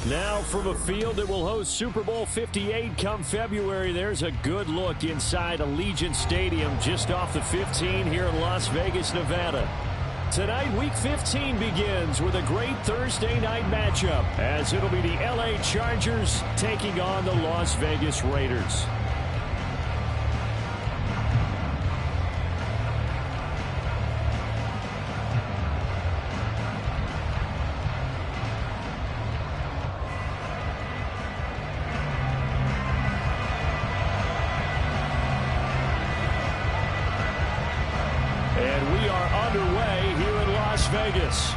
Now from a field that will host Super Bowl 58 come February, there's a good look inside Allegiant Stadium just off the 15 here in Las Vegas, Nevada. Tonight, Week 15 begins with a great Thursday night matchup as it'll be the LA Chargers taking on the Las Vegas Raiders. And we are underway here in Las Vegas.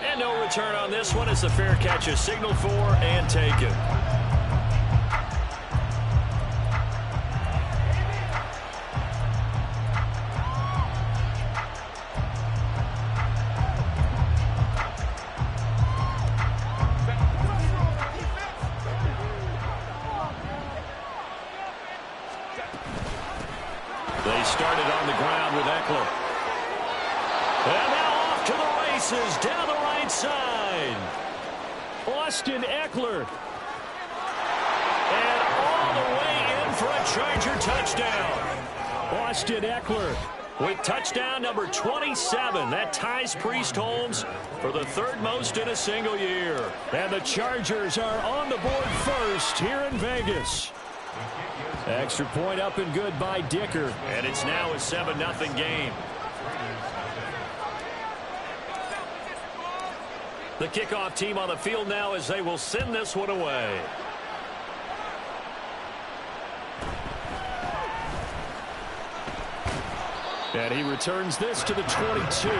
And no return on this one as the fair catch is signaled for and taken. They started on the ground with Eckler. And now off to the races down the right side. Austin Eckler. And all the way in for a Charger touchdown. Austin Eckler with touchdown number 27. That ties Priest Holmes for the third most in a single year. And the Chargers are on the board first here in Vegas. Extra point up and good by Dicker. And it's now a 7-0 game. The kickoff team on the field now as they will send this one away. And he returns this to the 22.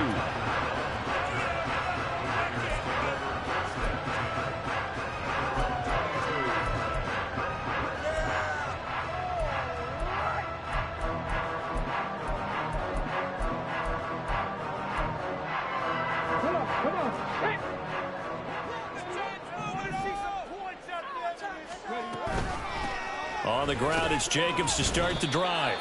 On the ground, it's Jacobs to start the drive.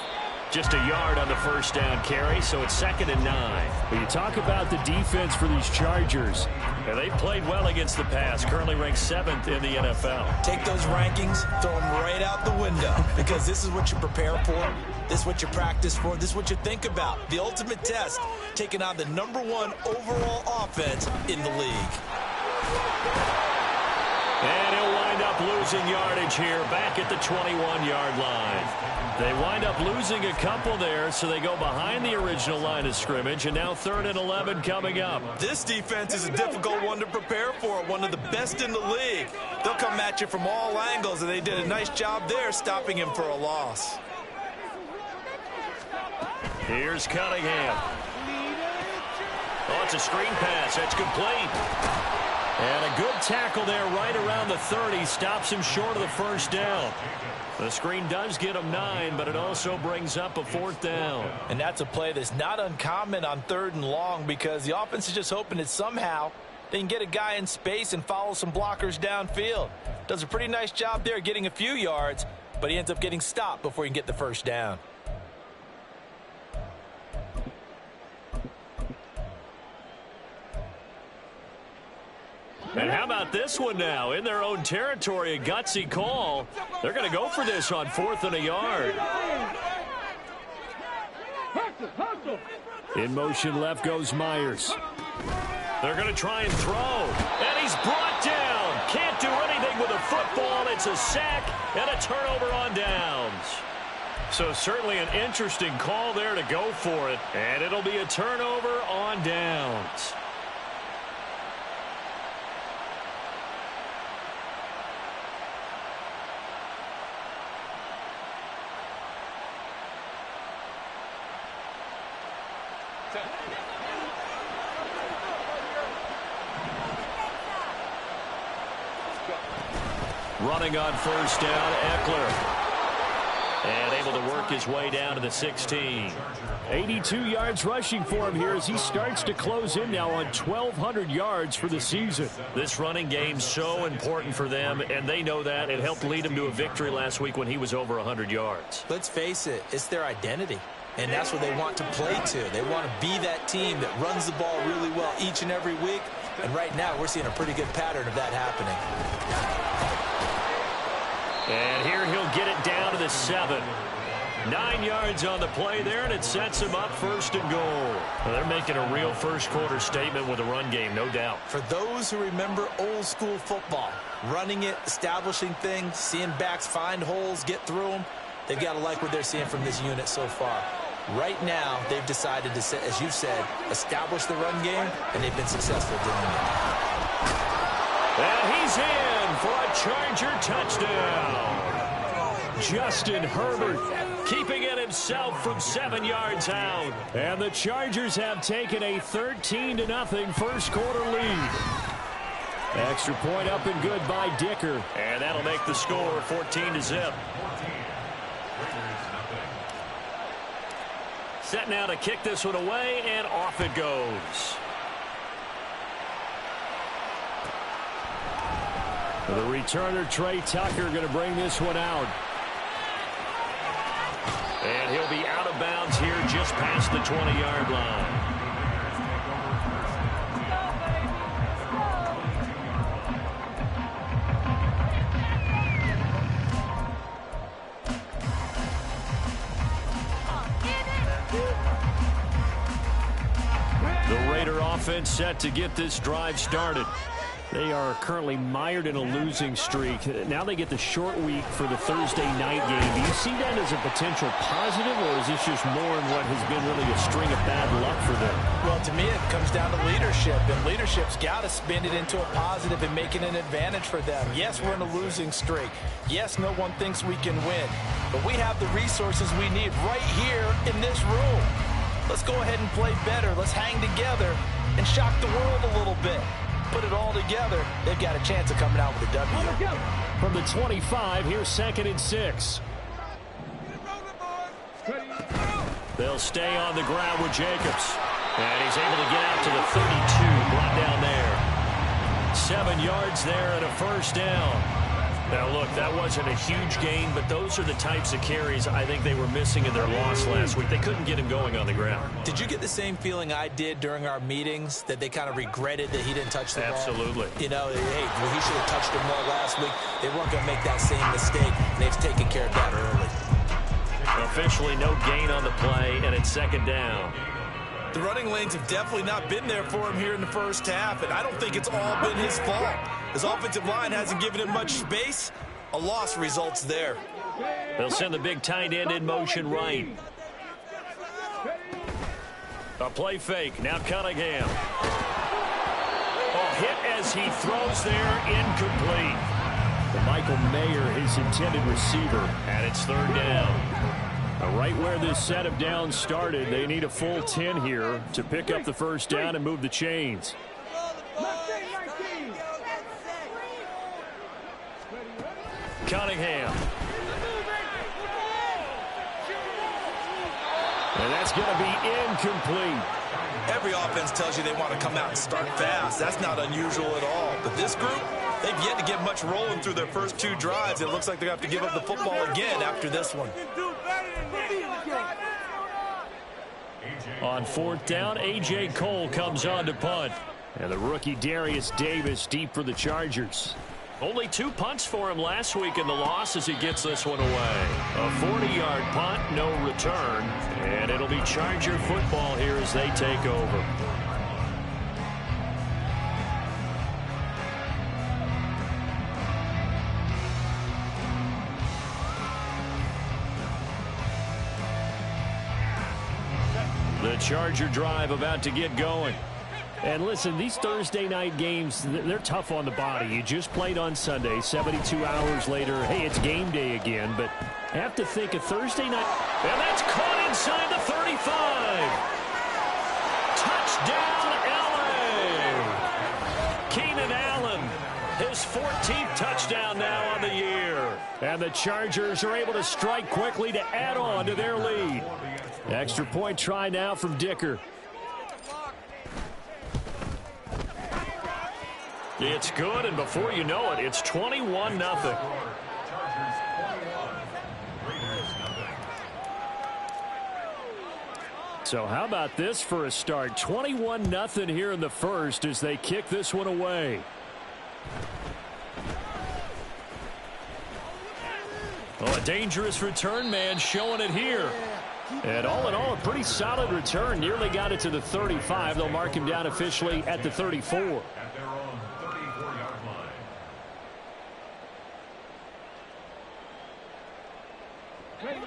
Just a yard on the first down carry, so it's 2nd and 9. When you talk about the defense for these Chargers, and they've played well against the pass, currently ranked 7th in the NFL. Take those rankings, throw them right out the window, because this is what you prepare for, this is what you practice for, this is what you think about. The ultimate test, taking on the #1 overall offense in the league. And he'll wind up losing yardage here back at the 21-yard line. They wind up losing a couple there, so they go behind the original line of scrimmage, and now 3rd and 11 coming up. This defense is a difficult one to prepare for, one of the best in the league. They'll come at you from all angles, and they did a nice job there stopping him for a loss. Here's Cunningham. Oh, it's a screen pass. That's complete. And a good tackle there right around the 30. Stops him short of the first down. The screen does get him 9, but it also brings up a 4th down. And that's a play that's not uncommon on 3rd and long because the offense is just hoping that somehow they can get a guy in space and follow some blockers downfield. Does a pretty nice job there getting a few yards, but he ends up getting stopped before he can get the first down. And how about this one now? In their own territory, a gutsy call. They're going to go for this on 4th and a yard. In motion left goes Myers. They're going to try and throw. And he's brought down. Can't do anything with a football. It's a sack and a turnover on downs. So certainly an interesting call there to go for it. And it'll be a turnover on downs. Running on first down, Eckler. And able to work his way down to the 16. 82 yards rushing for him here as he starts to close in now on 1,200 yards for the season. This running game's so important for them, and they know that. It helped lead him to a victory last week when he was over 100 yards. Let's face it, it's their identity. And that's what they want to play to. They want to be that team that runs the ball really well each and every week. And right now, we're seeing a pretty good pattern of that happening. And here he'll get it down to the 7. 9 yards on the play there, and it sets him up 1st and goal. Well, they're making a real first-quarter statement with a run game, no doubt. For those who remember old-school football, running it, establishing things, seeing backs find holes, get through them, they've got to like what they're seeing from this unit so far. Right now, they've decided to, as you said, establish the run game, and they've been successful doing it. And he's in for a Charger touchdown. Justin Herbert keeping it himself from 7 yards out. And the Chargers have taken a 13-0 first-quarter lead. Extra point up and good by Dicker. And that'll make the score 14-0. Set now to kick this one away, and off it goes. The returner, Trey Tucker, going to bring this one out. And he'll be out of bounds here just past the 20-yard line. The Raider offense set to get this drive started. They are currently mired in a losing streak. Now they get the short week for the Thursday night game. Do you see that as a potential positive, or is this just more in what has been really a string of bad luck for them? Well, to me, it comes down to leadership, and leadership's got to spin it into a positive and make it an advantage for them. Yes, we're in a losing streak. Yes, no one thinks we can win, but we have the resources we need right here in this room. Let's go ahead and play better. Let's hang together and shock the world a little bit. Put it all together, they've got a chance of coming out with a W. From the 25, here's 2nd and 6. They'll stay on the ground with Jacobs. And he's able to get out to the 32, brought down there. 7 yards there and a first down. Now, look, that wasn't a huge gain, but those are the types of carries I think they were missing in their loss last week. They couldn't get him going on the ground. Did you get the same feeling I did during our meetings, that they kind of regretted that he didn't touch the ball? Absolutely. You know, hey, well, he should have touched it more last week. They weren't going to make that same mistake, and they've taken care of that early. Officially no gain on the play, and it's 2nd down. The running lanes have definitely not been there for him here in the first half, and I don't think it's all been his fault. His offensive line hasn't given him much space. A loss results there. They'll send the big tight end in motion right. A play fake. Now Cunningham. Oh, hit as he throws there. Incomplete. The Michael Mayer, his intended receiver. And it's 3rd down. Right where this set of downs started, they need a full 10 here to pick up the first down and move the chains. Cunningham. And that's going to be incomplete. Every offense tells you they want to come out and start fast. That's not unusual at all. But this group, they've yet to get much rolling through their first 2 drives. It looks like they're going to have to give up the football again after this one. On 4th down, A.J. Cole comes on to punt. And the rookie Darius Davis deep for the Chargers. Only 2 punts for him last week in the loss as he gets this one away. A 40-yard punt, no return. And it'll be Charger football here as they take over. The Charger drive about to get going. And listen, these Thursday night games, they're tough on the body. You just played on Sunday, 72 hours later, hey, it's game day again. But I have to think a Thursday night, and that's caught inside the 35. Touchdown, L.A. Keenan Allen, his 14th touchdown now on the year. And the Chargers are able to strike quickly to add on to their lead. Extra point try now from Dicker. It's good, and before you know it, it's 21-0. So how about this for a start? 21-0 here in the first as they kick this one away. Oh, a dangerous return man showing it here. And all in all, a pretty solid return. Nearly got it to the 35. They'll mark him down officially at the 34.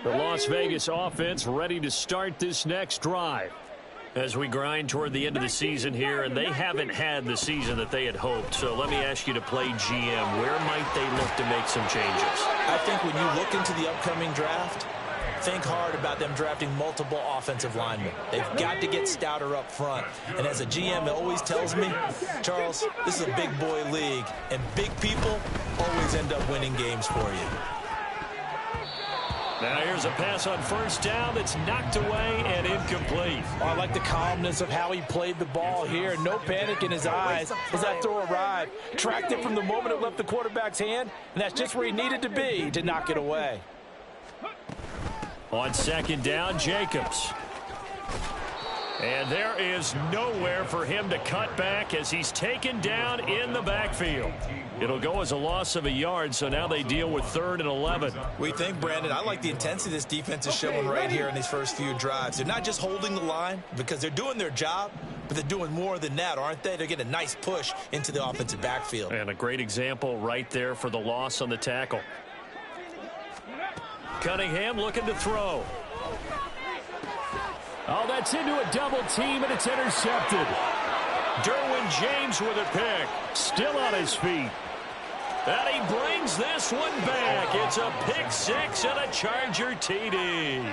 The Las Vegas offense ready to start this next drive. As we grind toward the end of the season here, and they haven't had the season that they had hoped. So let me ask you to play GM. Where might they look to make some changes? I think when you look into the upcoming draft, think hard about them drafting multiple offensive linemen. They've got to get stouter up front. And as a GM, it always tells me, Charles, this is a big boy league, and big people always end up winning games for you. Now here's a pass on first down that's knocked away and incomplete. Oh, I like the calmness of how he played the ball here. No panic in his eyes as that throw arrived. Tracked it from the moment it left the quarterback's hand, and that's just where he needed to be to knock it away. On second down, Jacobs. And there is nowhere for him to cut back as he's taken down in the backfield. It'll go as a loss of a yard, so now they deal with 3rd and 11. What do you think, Brandon? I like the intensity this defense is showing right here in these first few drives. They're not just holding the line because they're doing their job, but they're doing more than that, aren't they? They're getting a nice push into the offensive backfield. And a great example right there for the loss on the tackle. Cunningham looking to throw. Oh, that's into a double team, and it's intercepted. Derwin James with a pick. Still on his feet. And he brings this one back. It's a pick six and a Charger TD.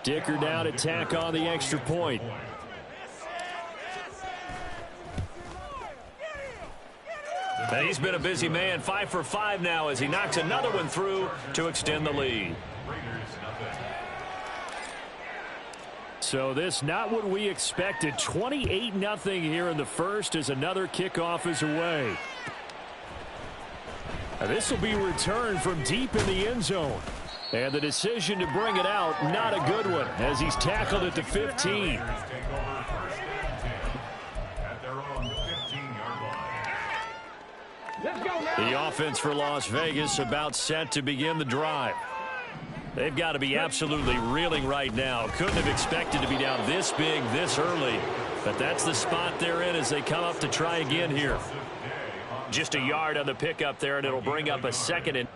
Dicker down to tack on the extra point. And he's been a busy man, 5 for 5 now as he knocks another one through to extend the lead. So this not what we expected. 28-0 here in the first as another kickoff is away. This will be returned from deep in the end zone. And the decision to bring it out, not a good one, as he's tackled at the 15. The offense for Las Vegas about set to begin the drive. They've got to be absolutely reeling right now. Couldn't have expected to be down this big this early. But that's the spot they're in as they come up to try again here. Just a yard on the pickup there, and it'll bring up a 2nd and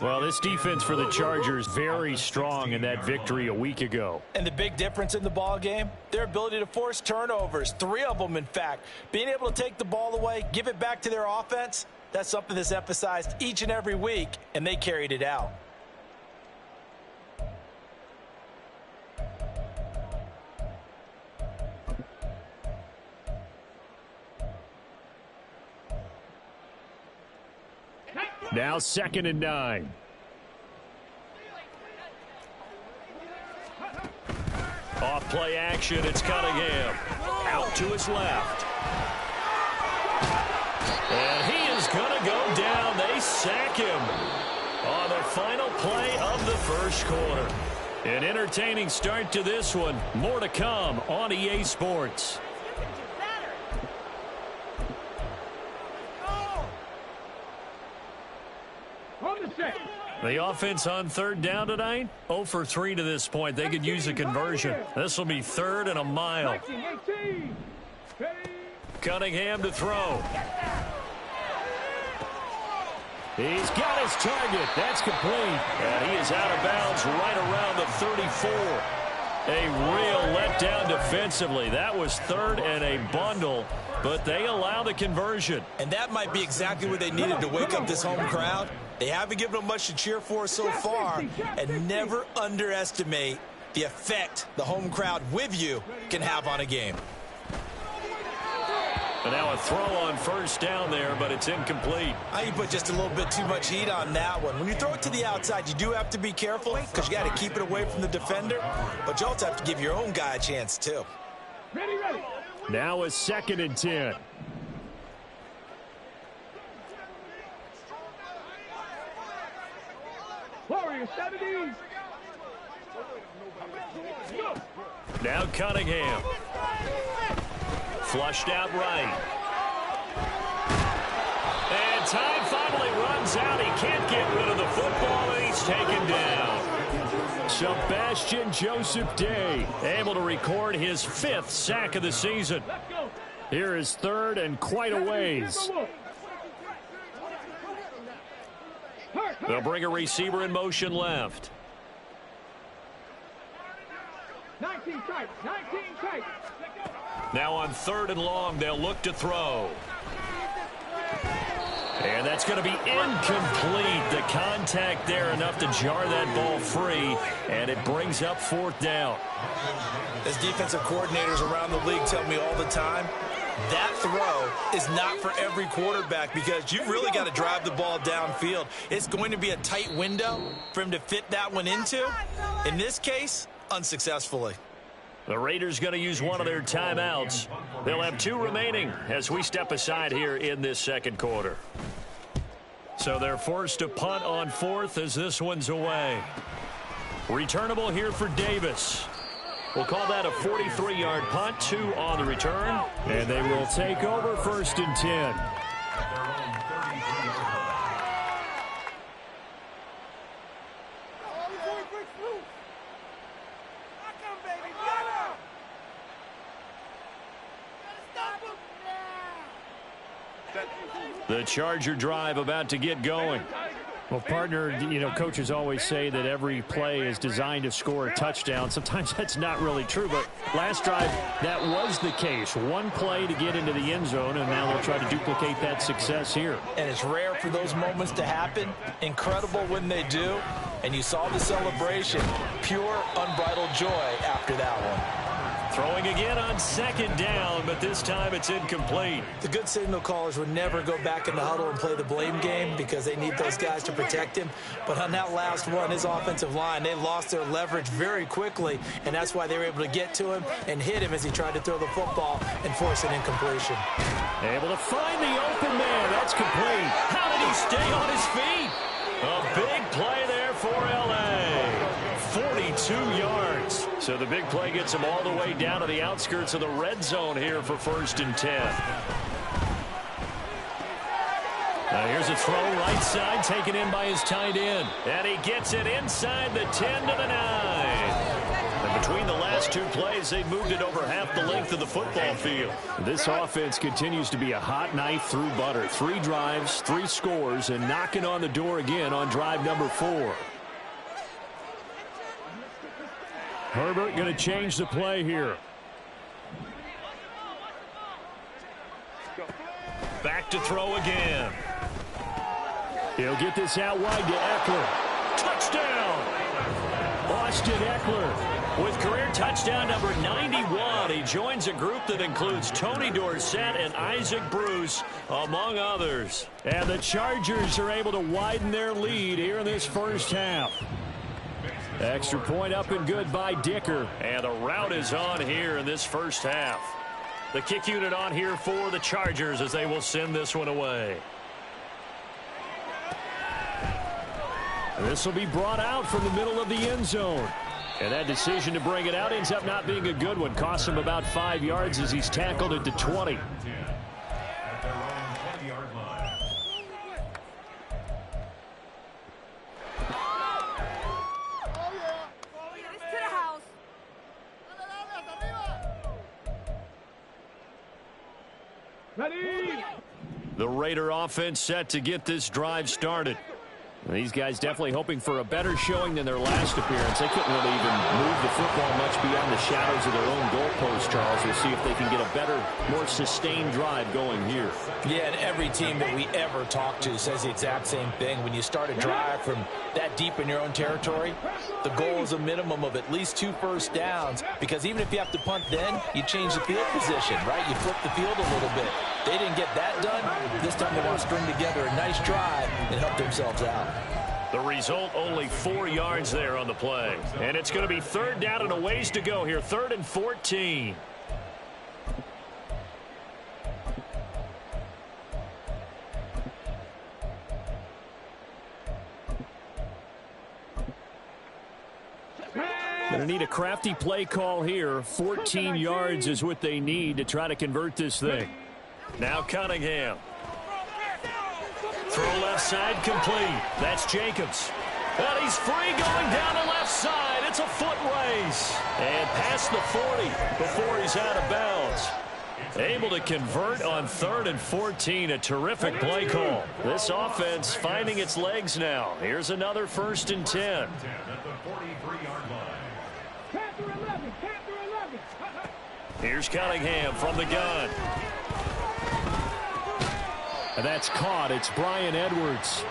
well, this defense for the Chargers very strong in that victory a week ago. And the big difference in the ball game, their ability to force turnovers, 3 of them in fact. Being able to take the ball away, give it back to their offense, that's something that's emphasized each and every week, and they carried it out. Now 2nd and 9. Off play action, it's Cunningham. Out to his left. And he is going to go down. They sack him on the final play of the first quarter. An entertaining start to this one. More to come on EA Sports. The offense on 3rd down tonight, 0 for 3 to this point. They could use a conversion. This will be 3rd and a mile. Cunningham to throw. He's got his target. That's complete. And he is out of bounds right around the 34. A real letdown defensively. That was 3rd and a bundle, but they allow the conversion. And that might be exactly what they needed to wake up this home crowd. They haven't given them much to cheer for so far, and never underestimate the effect the home crowd with you can have on a game. And now a throw on 1st down there, but it's incomplete. You put just a little bit too much heat on that one. When you throw it to the outside, you do have to be careful because you got to keep it away from the defender, but you also have to give your own guy a chance too. Ready. Now a 2nd and 10. Warrior 70. Now Cunningham. Flushed out right. And time finally runs out. He can't get rid of the football, and he's taken down. Sebastian Joseph Day able to record his 5th sack of the season. Here is 3rd and quite a ways. They'll bring a receiver in motion left. 19 tight. Now on 3rd and long, they'll look to throw. And that's going to be incomplete. The contact there enough to jar that ball free, and it brings up 4th down. As defensive coordinators around the league tell me all the time, that throw is not for every quarterback because you've really got to drive the ball downfield. It's going to be a tight window for him to fit that one into. In this case, unsuccessfully. The Raiders going to use one of their timeouts. They'll have 2 remaining as we step aside here in this 2nd quarter. So they're forced to punt on 4th as this one's away. Returnable here for Davis. We'll call that a 43-yard punt, 2 on the return. And they will take over 1st and 10. The Charger drive about to get going. Well, partner, coaches always say that every play is designed to score a touchdown. Sometimes that's not really true, but last drive, that was the case. One play to get into the end zone, and now they'll try to duplicate that success here. And it's rare for those moments to happen. Incredible when they do. And you saw the celebration. Pure, unbridled joy after that one. Throwing again on 2nd down, but this time it's incomplete. The good signal callers would never go back in the huddle and play the blame game because they need those guys to protect him. But on that last one, his offensive line, they lost their leverage very quickly, and that's why they were able to get to him and hit him as he tried to throw the football and force an incompletion. Able to find the open man. That's complete. How did he stay on his feet? A big play there for L.A. 42 yards. So the big play gets him all the way down to the outskirts of the red zone here for 1st and 10. Now here's a throw right side taken in by his tight end. And he gets it inside the 10 to the 9. And between the last 2 plays, they moved it over half the length of the football field. This offense continues to be a hot knife through butter. 3 drives, 3 scores, and knocking on the door again on drive number 4. Herbert going to change the play here. Back to throw again. He'll get this out wide to Eckler. Touchdown! Austin Eckler with career touchdown number 91. He joins a group that includes Tony Dorsett and Isaac Bruce, among others. And the Chargers are able to widen their lead here in this first half. Extra point up and good by Dicker. And the route is on here in this first half. The kick unit on here for the Chargers as they will send this one away. This will be brought out from the middle of the end zone. And that decision to bring it out ends up not being a good one. Costs him about 5 yards as he's tackled at the 20. Ready? The Raider offense set to get this drive started. These guys definitely hoping for a better showing than their last appearance. They couldn't really even move the football much beyond the shadows of their own goalpost, Charles. We'll see if they can get a better, more sustained drive going here. Yeah, and every team that we ever talk to says the exact same thing. When you start a drive from that deep in your own territory, the goal is a minimum of at least 2 first downs, because even if you have to punt then, you change the field position, right? You flip the field a little bit. They didn't get that done. This time they want to string together a nice drive and help themselves out. The result, only 4 yards there on the play. And it's going to be 3rd down and a ways to go here. 3rd and 14. Going to need a crafty play call here. 14 yards is what they need to try to convert this thing. Now Cunningham. Throw left side complete. That's Jacobs. And he's free going down the left side. It's a foot race. And past the 40 before he's out of bounds. Able to convert on 3rd and 14. A terrific play call. This offense finding its legs now. Here's another 1st and 10. Here's Cunningham from the gun. And that's caught. It's Bryan Edwards.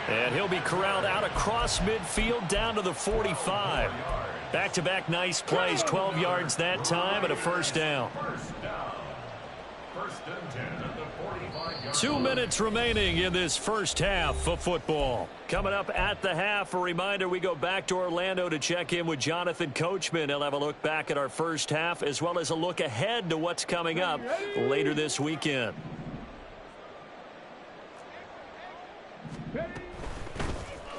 And he'll be corralled out across midfield down to the 45. Back-to-back nice plays. 12 yards that time and a 1st down. 2 minutes remaining in this first half of football. Coming up at the half, a reminder, we go back to Orlando to check in with Jonathan Coachman. He'll have a look back at our first half as well as a look ahead to what's coming up later this weekend.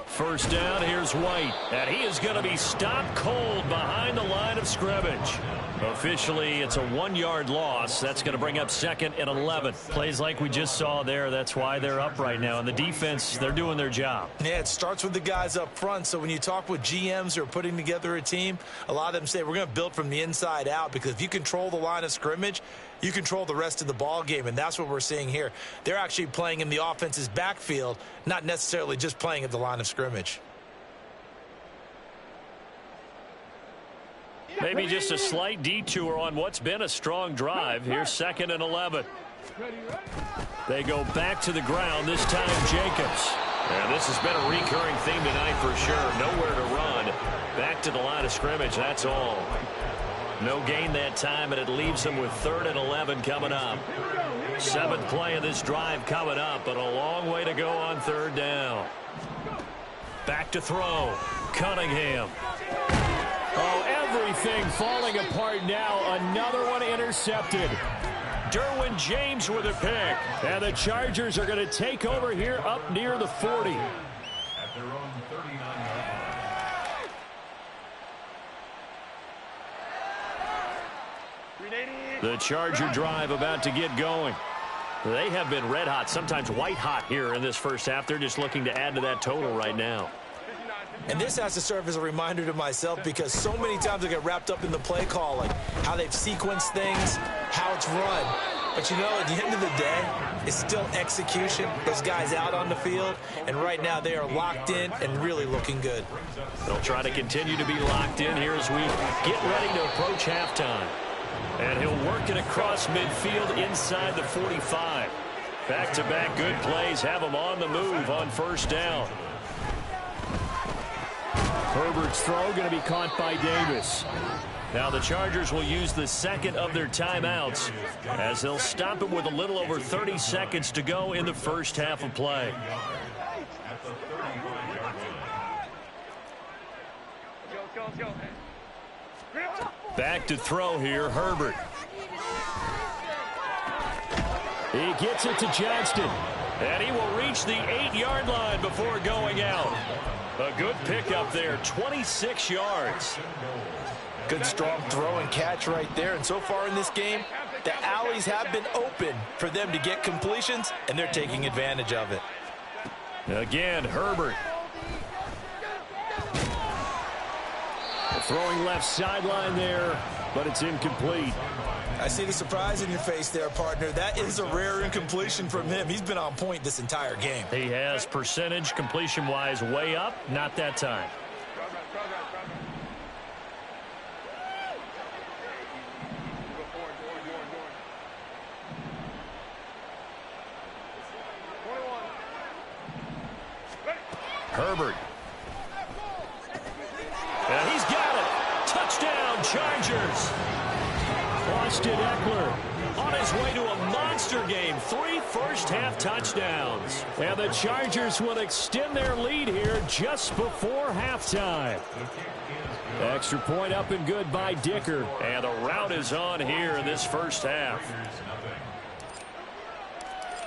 First down, here's White. And he is going to be stopped cold behind the line of scrimmage. Officially, it's a 1-yard loss. That's going to bring up 2nd and 11. Plays like we just saw there. That's why they're up right now. And the defense, they're doing their job. Yeah, it starts with the guys up front. So when you talk with GMs who are putting together a team, a lot of them say we're going to build from the inside out, because if you control the line of scrimmage, you control the rest of the ball game, and that's what we're seeing here. They're actually playing in the offense's backfield, not necessarily just playing at the line of scrimmage. Maybe just a slight detour on what's been a strong drive. Here's 2nd and 11. They go back to the ground, this time Jacobs. And this has been a recurring theme tonight for sure. Nowhere to run. Back to the line of scrimmage, that's all. No gain that time, and it leaves them with 3rd and 11 coming up. 7th play of this drive coming up, but a long way to go on 3rd down. Back to throw. Cunningham. Oh, everything falling apart now. Another one intercepted. Derwin James with a pick. And the Chargers are going to take over here up near the 40. At their own 39-yard line. The Charger drive about to get going. They have been red hot, sometimes white hot here in this first half. They're just looking to add to that total right now. And this has to serve as a reminder to myself, because so many times I get wrapped up in the play call, like how they've sequenced things, how it's run. But, you know, at the end of the day, it's still execution. Those guys out on the field, and right now they are locked in and really looking good. They'll try to continue to be locked in here as we get ready to approach halftime. And he'll work it across midfield inside the 45. Back-to-back good plays have him on the move on 1st down. Herbert's throw going to be caught by Davis. Now the Chargers will use the second of their timeouts as they'll stop it with a little over 30 seconds to go in the first half of play. Back to throw here, Herbert. He gets it to Johnston. And he will reach the 8-yard line before going out. A good pickup there, 26 yards. Good strong throw and catch right there. And so far in this game, the alleys have been open for them to get completions, and they're taking advantage of it. Again, Herbert. Throwing left sideline there, but it's incomplete. I see the surprise in your face there, partner. That is a rare incompletion from him. He's been on point this entire game. He has percentage completion-wise way up, not that time. Herbert. And he's got it. Touchdown, Chargers. Austin Eckler on his way to a monster game. 3 first-half touchdowns. And the Chargers will extend their lead here just before halftime. Extra point up and good by Dicker. And the route is on here in this first half.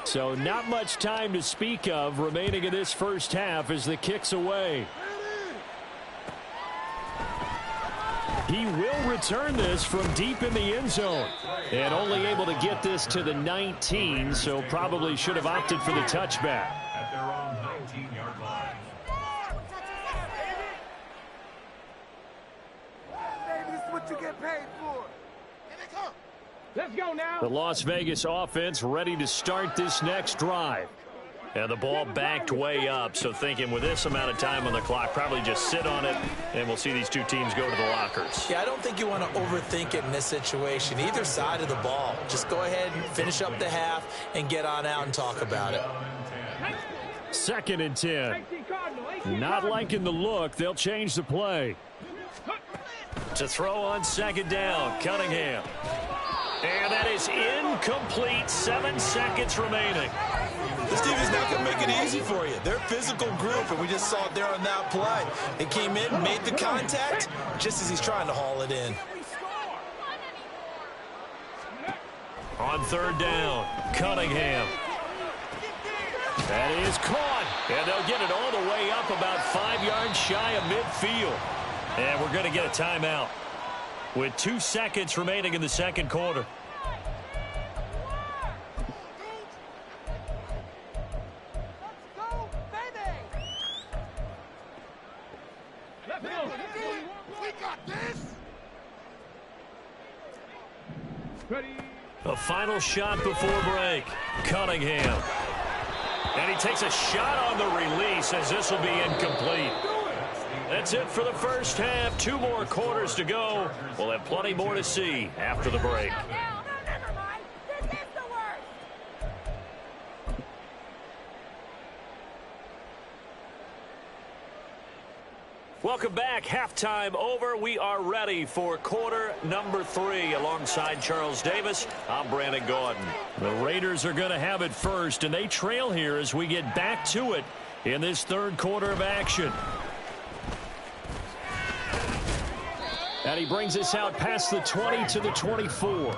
So not much time to speak of remaining in this first half as the kick's away. He will return this from deep in the end zone. And only able to get this to the 19, so probably should have opted for the touchback. At their own 19-yard line. This is what you get paid for. Let's go now. The Las Vegas offense ready to start this next drive. And the ball backed way up, so thinking with this amount of time on the clock, probably just sit on it, and we'll see these two teams go to the lockers. Yeah, I don't think you want to overthink it in this situation. Either side of the ball. Just go ahead and finish up the half and get on out and talk about it. 2nd and 10. Not liking the look. They'll change the play. To throw on 2nd down, Cunningham. And that is incomplete. 7 seconds remaining. This team is not going to make it easy for you. They're a physical group, and we just saw it there on that play. They came in, made the contact, just as he's trying to haul it in. On 3rd down, Cunningham. That is caught. And they'll get it all the way up about 5 yards shy of midfield. And we're going to get a timeout with 2 seconds remaining in the second quarter. A final shot before break. Cunningham. And he takes a shot on the release as this will be incomplete. That's it for the first half. 2 more quarters to go. We'll have plenty more to see after the break. Welcome back. Halftime over. We are ready for quarter number 3. Alongside Charles Davis, I'm Brandon Gordon. The Raiders are going to have it first, and they trail here as we get back to it in this 3rd quarter of action. And he brings us out past the 20 to the 24.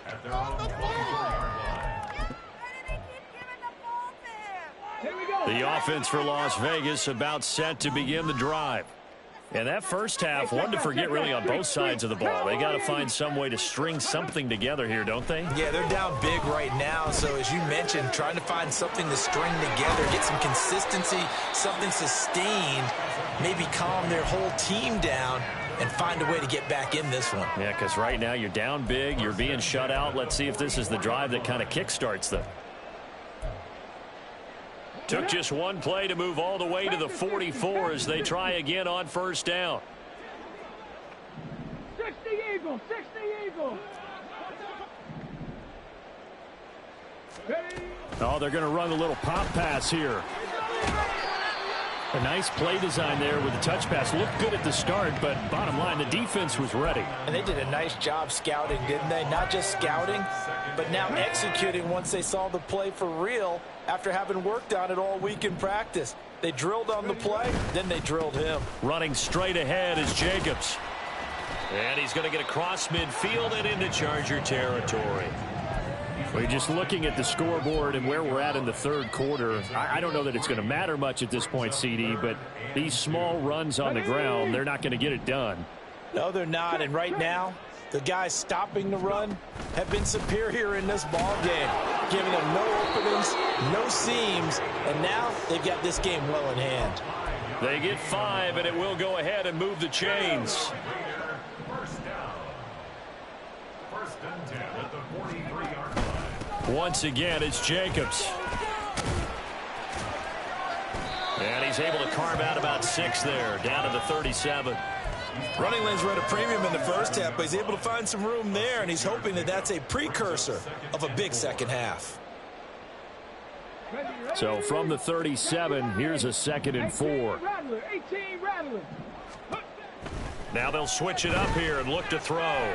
At their own 24-yard line. The offense for Las Vegas about set to begin the drive. And that first half, one to forget really on both sides of the ball. They got to find some way to string something together here, don't they? Yeah, they're down big right now. So as you mentioned, trying to find something to string together, get some consistency, something sustained, maybe calm their whole team down and find a way to get back in this one. Yeah, because right now you're down big, you're being shut out. Let's see if this is the drive that kind of kickstarts them. Took just one play to move all the way to the 44 as they try again on 1st down. 60 Eagles, 60 Eagles. Oh, they're going to run a little pop pass here. A nice play design there with the touch pass. Looked good at the start, but bottom line, the defense was ready. And they did a nice job scouting, didn't they? Not just scouting, but now executing once they saw the play for real after having worked on it all week in practice. They drilled on the play, then they drilled him. Running straight ahead is Jacobs. And he's going to get across midfield and into Charger territory. We're just looking at the scoreboard and where we're at in the third quarter. I don't know that it's going to matter much at this point, CD, but these small runs on the ground, they're not going to get it done. No, they're not. And right now, the guys stopping the run have been superior in this ball game, giving them no openings, no seams, and now they've got this game well in hand. They get 5, and it will go ahead and move the chains. First down. First and 10 at the 43-yard line. Once again, it's Jacobs. And he's able to carve out about 6 there, down to the 37. Running lanes were at a premium in the first half, but he's able to find some room there, and he's hoping that that's a precursor of a big second half. So from the 37, here's a 2nd and 4. Now they'll switch it up here and look to throw.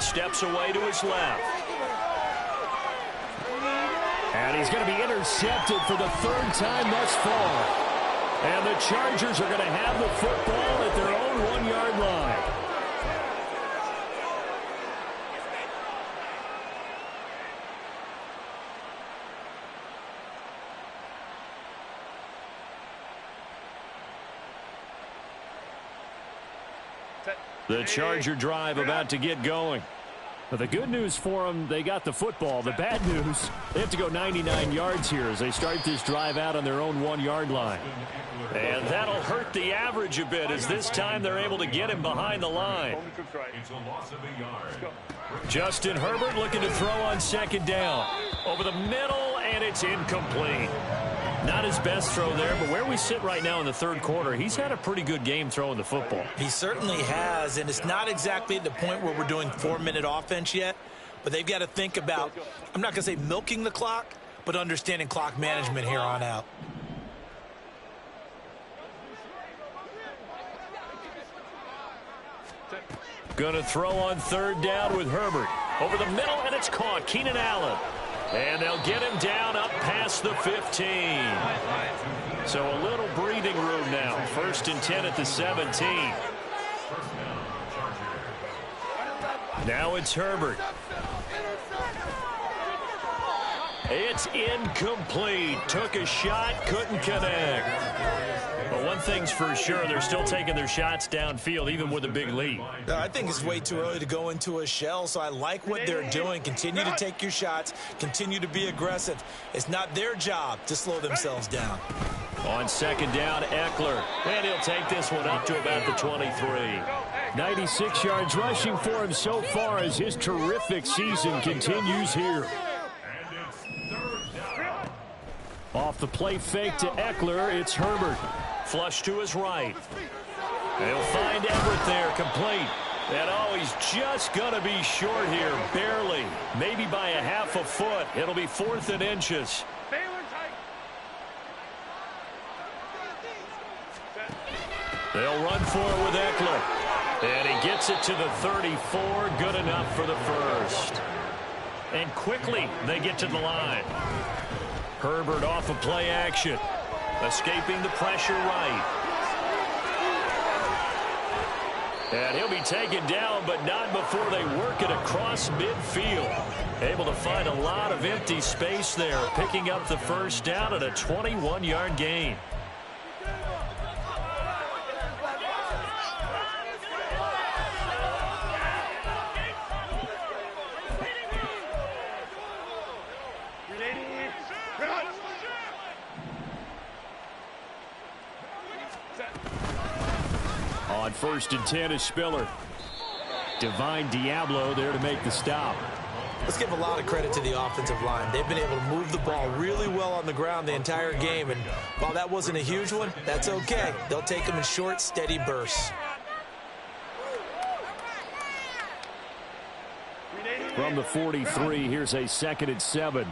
Steps away to his left. And he's going to be intercepted for the 3rd time thus far. And the Chargers are going to have the football at their own 1-yard line. The Charger drive about to get going. But the good news for them, they got the football. The bad news, they have to go 99 yards here as they start this drive out on their own 1-yard line. And that'll hurt the average a bit as this time they're able to get him behind the line. It's a loss of a yard. Justin Herbert looking to throw on 2nd down. Over the middle, and it's incomplete. Not his best throw there, but where we sit right now in the 3rd quarter, he's had a pretty good game throwing the football. He certainly has, and it's not exactly at the point where we're doing 4-minute offense yet, but they've got to think about, I'm not going to say milking the clock, but understanding clock management here on out. Going to throw on 3rd down with Herbert. Over the middle, and it's caught. Keenan Allen. And they'll get him down up past the 15. So a little breathing room now. 1st and 10 at the 17. Now it's Herbert. It's incomplete. Took a shot, couldn't connect. But one thing's for sure, they're still taking their shots downfield, even with a big lead. I think it's way too early to go into a shell, so I like what they're doing. Continue to take your shots. Continue to be aggressive. It's not their job to slow themselves down. On 2nd down, Eckler. And he'll take this one up to about the 23. 96 yards rushing for him so far as his terrific season continues here. Off the play fake to Eckler, it's Herbert. Flush to his right. They'll find Everett there, complete. And oh, he's just going to be short here, barely. Maybe by a half a foot. It'll be 4th and inches. They'll run for it with Eckler. And he gets it to the 34, good enough for the 1st. And quickly, they get to the line. Herbert off of play action. Escaping the pressure right. And he'll be taken down, but not before they work it across midfield. Able to find a lot of empty space there, picking up the 1st down at a 21-yard gain. On 1st and 10 is Spiller. Divine Diablo there to make the stop. Let's give a lot of credit to the offensive line. They've been able to move the ball really well on the ground the entire game. And while that wasn't a huge one, that's okay. They'll take them in short, steady bursts. From the 43, here's a 2nd and 7.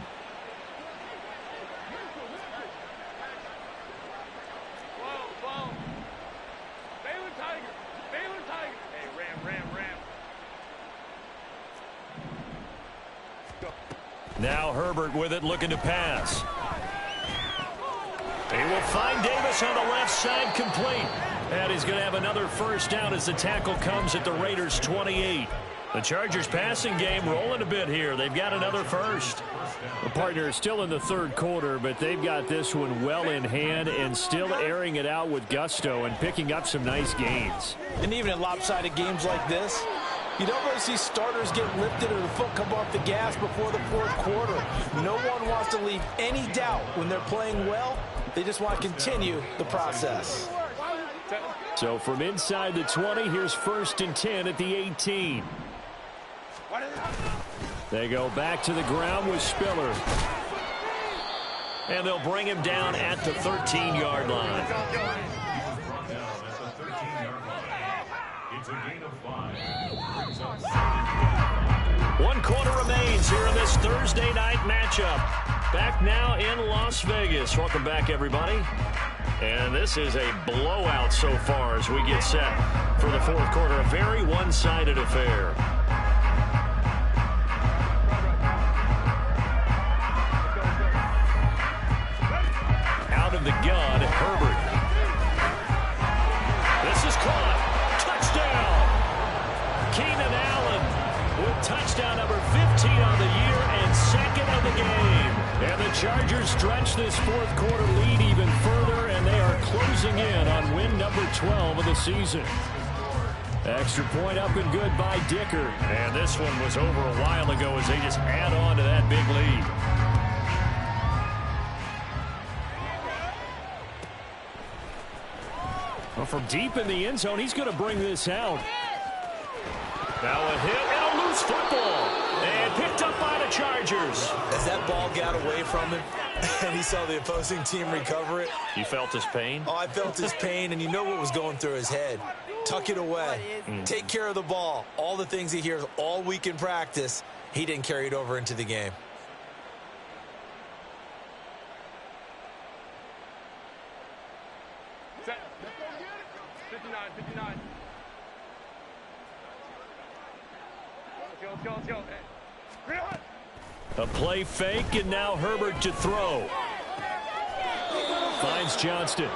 Now Herbert with it, looking to pass. He will find Davis on the left side, complete. And he's going to have another first down as the tackle comes at the Raiders' 28. The Chargers passing game rolling a bit here. They've got another first. The partner is still in the third quarter, but they've got this one well in hand and still airing it out with gusto and picking up some nice gains. And even in lopsided games like this, you don't really see starters get lifted or the foot come off the gas before the fourth quarter. No one wants to leave any doubt when they're playing well. They just want to continue the process. So from inside the 20, here's 1st and 10 at the 18. They go back to the ground with Spiller. And they'll bring him down at the 13-yard line. It's a gain of 5. 1 quarter remains here in this Thursday night matchup. Back now in Las Vegas. Welcome back, everybody. And this is a blowout so far as we get set for the fourth quarter. A very one-sided affair. Out of the gun, Herbert. This is caught. Touchdown. Keenan Allen with touchdown number 15 on the year and 2nd of the game. And the Chargers stretch this fourth quarter lead even further, and they are closing in on win number 12 of the season. Extra point up and good by Dicker. And this one was over a while ago as they just add on to that big lead. Well, from deep in the end zone, he's going to bring this out. Now a hit and a loose football. And picked up by the Chargers. As that ball got away from him and he saw the opposing team recover it. You felt his pain? Oh, I felt his pain, and you know what was going through his head. Tuck it away. Take care of the ball. All the things he hears all week in practice, he didn't carry it over into the game. Set. 59. Let's go. A play fake, and now Herbert to throw. Finds Johnston.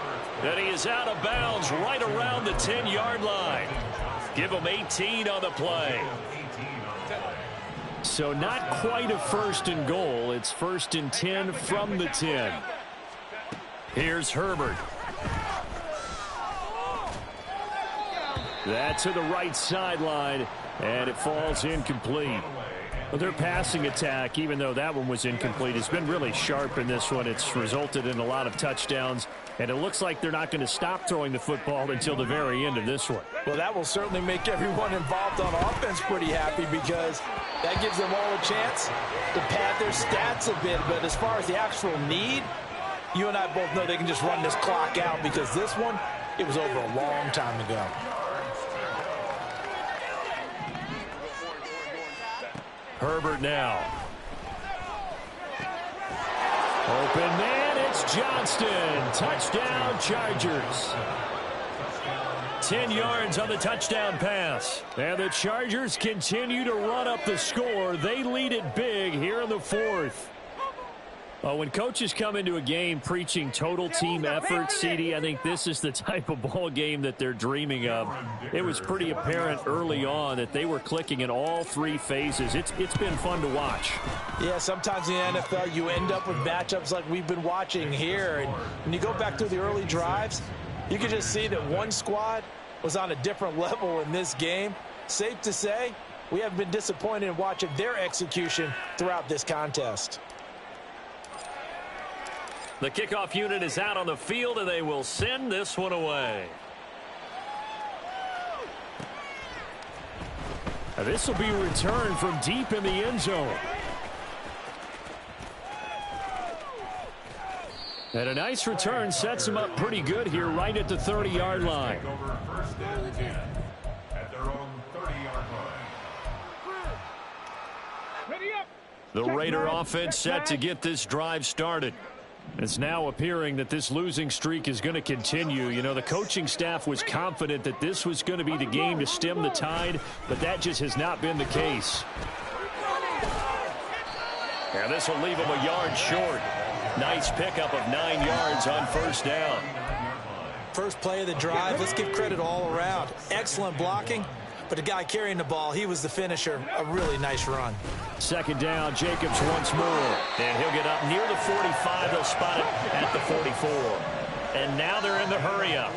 And he is out of bounds right around the 10-yard line. Give him 18 on the play. So not quite a 1st and goal. It's 1st and 10 from the 10. Here's Herbert. That to the right sideline, and it falls incomplete. Well, their passing attack, even though that one was incomplete, has been really sharp in this one. It's resulted in a lot of touchdowns, and it looks like they're not going to stop throwing the football until the very end of this one. Well, that will certainly make everyone involved on offense pretty happy, because that gives them all a chance to pad their stats a bit. But as far as the actual need, you and I both know they can just run this clock out, because this one, it was over a long time ago. Herbert now. Open man, it's Johnston. Touchdown, Chargers. 10 yards on the touchdown pass. And the Chargers continue to run up the score. They lead it big here in the fourth. When coaches come into a game preaching total team effort, CD, I think this is the type of ball game that they're dreaming of. It was pretty apparent early on that they were clicking in all 3 phases. It's been fun to watch. Yeah, sometimes in the NFL you end up with matchups like we've been watching here. And when you go back through the early drives, you can just see that one squad was on a different level in this game. Safe to say, we haven't been disappointed in watching their execution throughout this contest. The kickoff unit is out on the field, and they will send this one away. Now this will be returned from deep in the end zone. And a nice return sets them up pretty good here right at the 30-yard line. Over 1st and 10 at their own 30-yard line. The Raider offense set to get this drive started. It's now appearing that this losing streak is going to continue. You know, the coaching staff was confident that this was going to be the game to stem the tide, but that just has not been the case. And this will leave him a yard short. Nice pickup of 9 yards on first down. First play of the drive, let's give credit all around. Excellent blocking, but the guy carrying the ball, he was the finisher. A really nice run. Second down, Jacobs once more. And he'll get up near the 45. They'll spot it at the 44. And now they're in the hurry-up.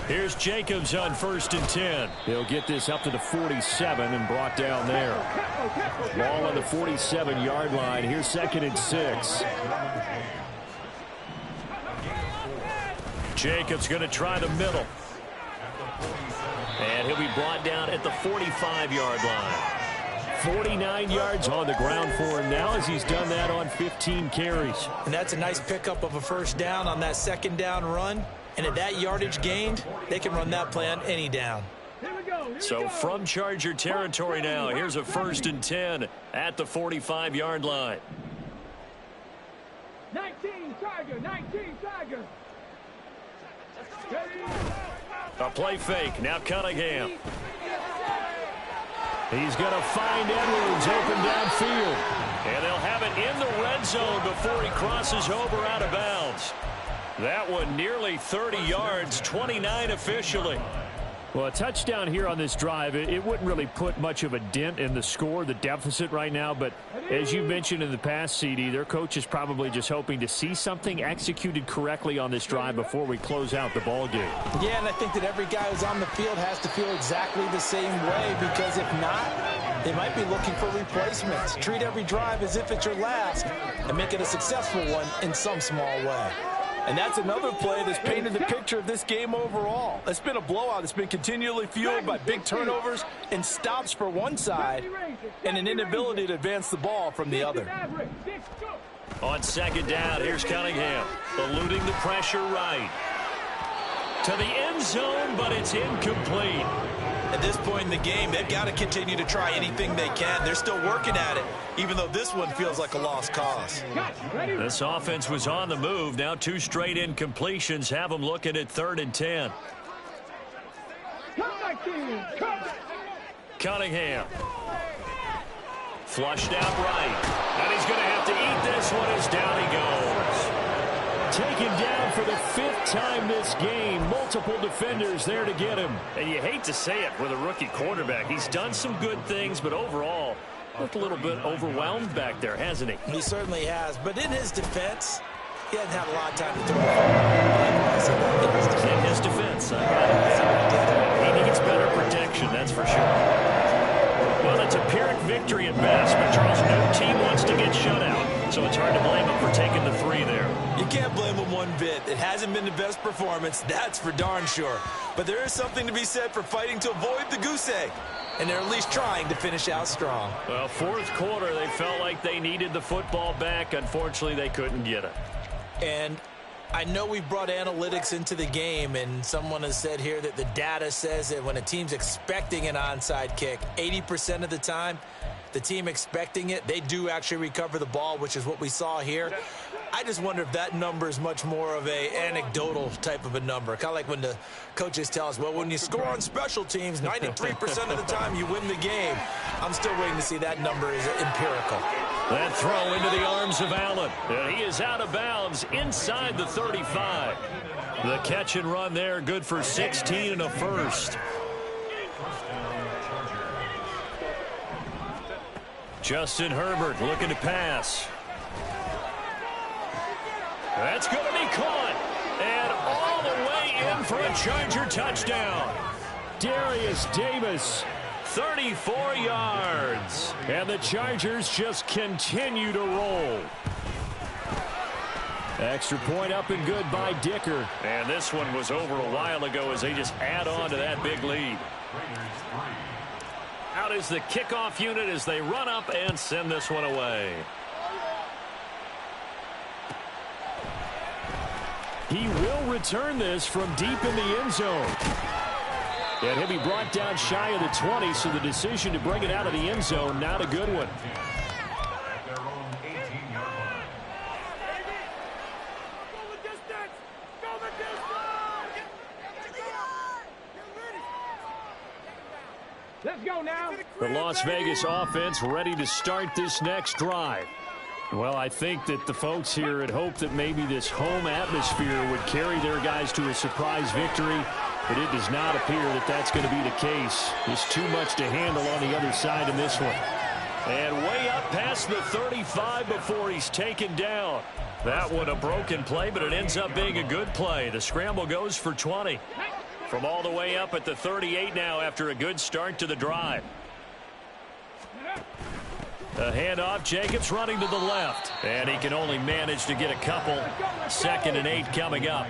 Here's Jacobs on 1st and 10. He'll get this up to the 47 and brought down there. Ball on the 47-yard line. Here's 2nd and 6. Jacobs going to try the middle. And he'll be brought down at the 45-yard line. 49 yards on the ground for him now as he's done that on 15 carries. And that's a nice pickup of a first down on that second down run. And at that yardage gained, they can run that play on any down. So from Charger territory now, here's a 1st and 10 at the 45-yard line. 19 Charger, 19 Charger. A play fake. Now Cunningham. He's going to find Edwards open downfield. And they'll have it in the red zone before he crosses over out of bounds. That one nearly 30 yards, 29 officially. Well, a touchdown here on this drive, it wouldn't really put much of a dent in the score, the deficit right now. But as you mentioned in the past, CD, their coach is probably just hoping to see something executed correctly on this drive before we close out the ball game. Yeah, and I think that every guy who's on the field has to feel exactly the same way, because if not, they might be looking for replacements. Treat every drive as if it's your last and make it a successful one in some small way. And that's another play that's painted the picture of this game overall. It's been a blowout. It's been continually fueled by big turnovers and stops for one side and an inability to advance the ball from the other. On second down, here's Cunningham, eluding the pressure right. To the end zone, but it's incomplete. At this point in the game, they've got to continue to try anything they can. They're still working at it, even though this one feels like a lost cause. This offense was on the move. Now 2 straight incompletions have them looking at 3rd and 10. Cunningham. Flushed out right. And he's going to have to eat this one as down he goes. Taken down for the 5th time this game. Multiple defenders there to get him. And you hate to say it with a rookie quarterback. He's done some good things, but overall, looked a little bit overwhelmed back there, hasn't he? He certainly has. But in his defense, he hasn't had a lot of time to throw the ball. In his defense, he needs better protection, that's for sure. Well, it's a Pyrrhic victory at best, but Charles, no team wants to get shut out, so it's hard to blame him for taking the 3 there. You can't blame him one bit. It hasn't been the best performance, that's for darn sure. But there is something to be said for fighting to avoid the goose egg, and they're at least trying to finish out strong. Well, 4th quarter, they felt like they needed the football back. Unfortunately, they couldn't get it. And I know we brought analytics into the game, and someone has said here that the data says that when a team's expecting an onside kick, 80% of the time, the team expecting it, they do actually recover the ball, which is what we saw here. I just wonder if that number is much more of a anecdotal type of a number. Kind of like when the coaches tell us, well, when you score on special teams, 93% of the time you win the game. I'm still waiting to see that number is empirical. That throw into the arms of Allen. And he is out of bounds inside the 35. The catch and run there, good for 16 and a first. Justin Herbert looking to pass. That's going to be caught. And all the way in for a Charger touchdown. Darius Davis. 34 yards. And the Chargers just continue to roll. Extra point up and good by Dicker. And this one was over a while ago as they just add on to that big lead. Out is the kickoff unit as they run up and send this one away. He will return this from deep in the end zone. And he'll be brought down shy of the 20, so the decision to bring it out of the end zone, not a good one. Let's go now. The Las Vegas offense ready to start this next drive. Well, I think that the folks here had hoped that maybe this home atmosphere would carry their guys to a surprise victory, but it does not appear that that's going to be the case. There's too much to handle on the other side in this one. And way up past the 35 before he's taken down. That one a broken play, but it ends up being a good play. The scramble goes for 20. From all the way up at the 38 now after a good start to the drive. A handoff, Jacobs running to the left. And he can only manage to get a couple. 2nd and 8 coming up.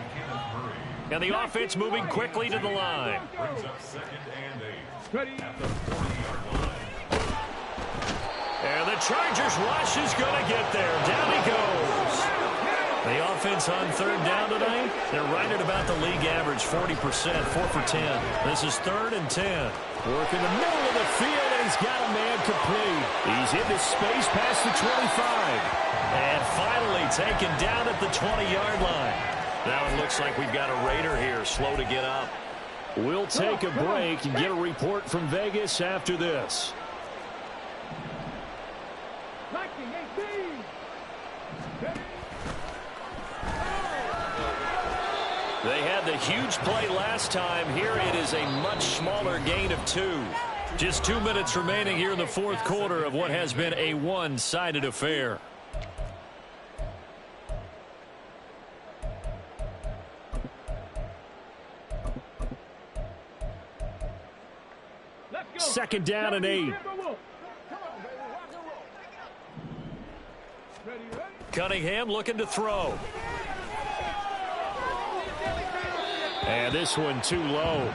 And the offense moving quickly to the line. Brings up 2nd and 8 at the 40-yard line. And the Chargers rush is going to get there. Down he goes. The offense on 3rd down tonight, they're right at about the league average, 40%, 4 for 10. This is 3rd and 10. Work in the middle of the field, and he's got a man complete. He's into space past the 25. And finally taken down at the 20-yard line. Now it looks like we've got a Raider here, slow to get up. We'll take a break and get a report from Vegas after this. They had the huge play last time. Here it is a much smaller gain of 2. Just 2 minutes remaining here in the 4th quarter of what has been a one-sided affair. Second down and 8. Cunningham looking to throw. And this one too low.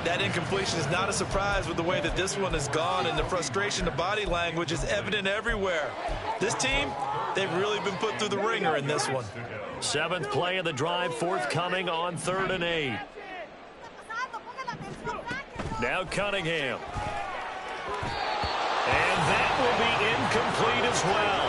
That incompletion is not a surprise with the way that this one has gone, and the frustration, the body language is evident everywhere. This team, they've really been put through the ringer in this one. 7th play of the drive, forthcoming on 3rd and 8. Now Cunningham. And that will be incomplete as well.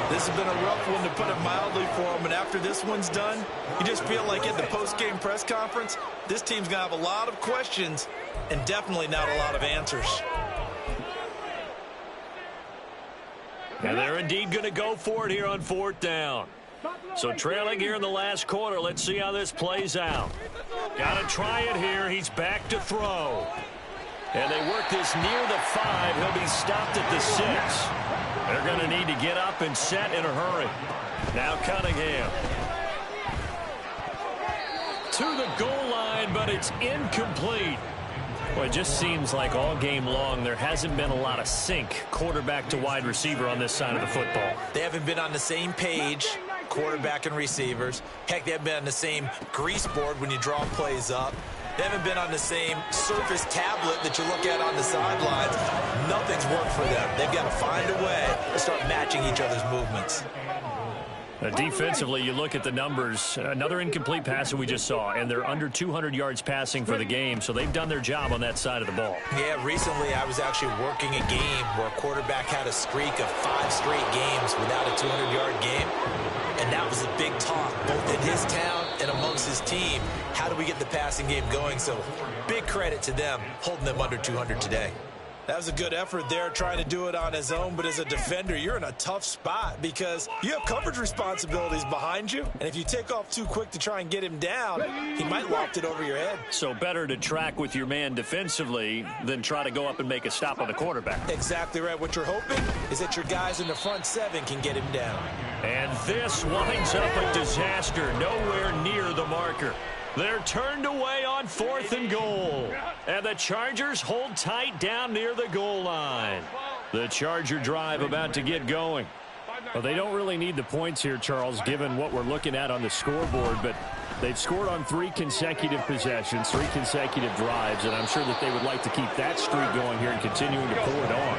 This has been a rough one, to put it mildly, for him. And after this one's done, you just feel like at the post-game press conference, this team's going to have a lot of questions and definitely not a lot of answers. And they're indeed going to go for it here on 4th down. So trailing here in the last quarter. Let's see how this plays out. Got to try it here. He's back to throw. And they work this near the 5. He'll be stopped at the 6. They're going to need to get up and set in a hurry. Now Cunningham. To the goal line, but it's incomplete. Well, it just seems like all game long there hasn't been a lot of sync quarterback to wide receiver on this side of the football. They haven't been on the same page, quarterback and receivers. Heck, they haven't been on the same grease board when you draw plays up. They haven't been on the same Surface tablet that you look at on the sidelines. Nothing's worked for them. They've got to find a way to start matching each other's movements. Defensively, you look at the numbers. Another incomplete pass that we just saw, and they're under 200 yards passing for the game, so they've done their job on that side of the ball. Yeah, recently I was actually working a game where a quarterback had a streak of 5 straight games without a 200-yard game, and that was a big talk, both in his town and amongst his team. How do we get the passing game going? So big credit to them holding them under 200 today. That was a good effort there, trying to do it on his own. But as a defender, you're in a tough spot because you have coverage responsibilities behind you. And if you take off too quick to try and get him down, he might loft it over your head. So better to track with your man defensively than try to go up and make a stop on the quarterback. Exactly right. What you're hoping is that your guys in the front 7 can get him down. And this winds up a disaster, nowhere near the marker. They're turned away on 4th and goal. And the Chargers hold tight down near the goal line. The Charger drive about to get going. Well, they don't really need the points here, Charles, given what we're looking at on the scoreboard. But they've scored on 3 consecutive possessions, 3 consecutive drives. And I'm sure that they would like to keep that streak going here and continuing to pour it on.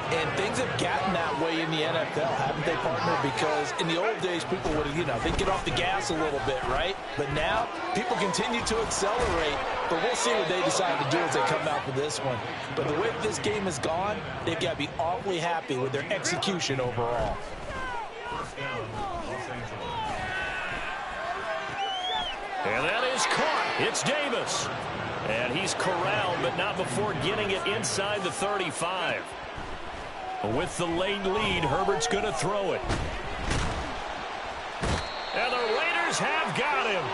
And things have gotten that way in the NFL, haven't they, partner? Because in the old days, people would, they'd get off the gas a little bit, right? But now, people continue to accelerate. But we'll see what they decide to do as they come out for this one. But the way this game has gone, they've got to be awfully happy with their execution overall. And that is caught. It's Davis. And he's corralled, but not before getting it inside the 35. With the late lead, Herbert's going to throw it. And the Raiders have got him.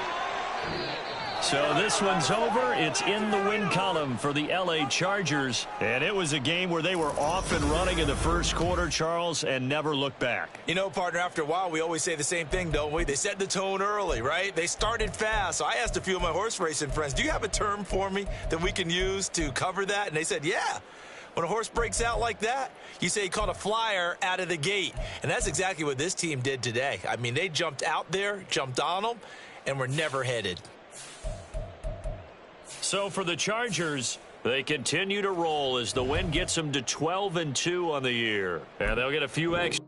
So this one's over. It's in the win column for the L.A. Chargers. And it was a game where they were off and running in the first quarter, Charles, and never looked back. You know, partner, after a while, we always say the same thing, don't we? They set the tone early, right? They started fast. So I asked a few of my horse racing friends, do you have a term for me that we can use to cover that? And they said, yeah. When a horse breaks out like that, you say he caught a flyer out of the gate. And that's exactly what this team did today. I mean, they jumped out there, jumped on them, and were never headed. So for the Chargers, they continue to roll as the win gets them to 12-2 on the year. And they'll get a few extra.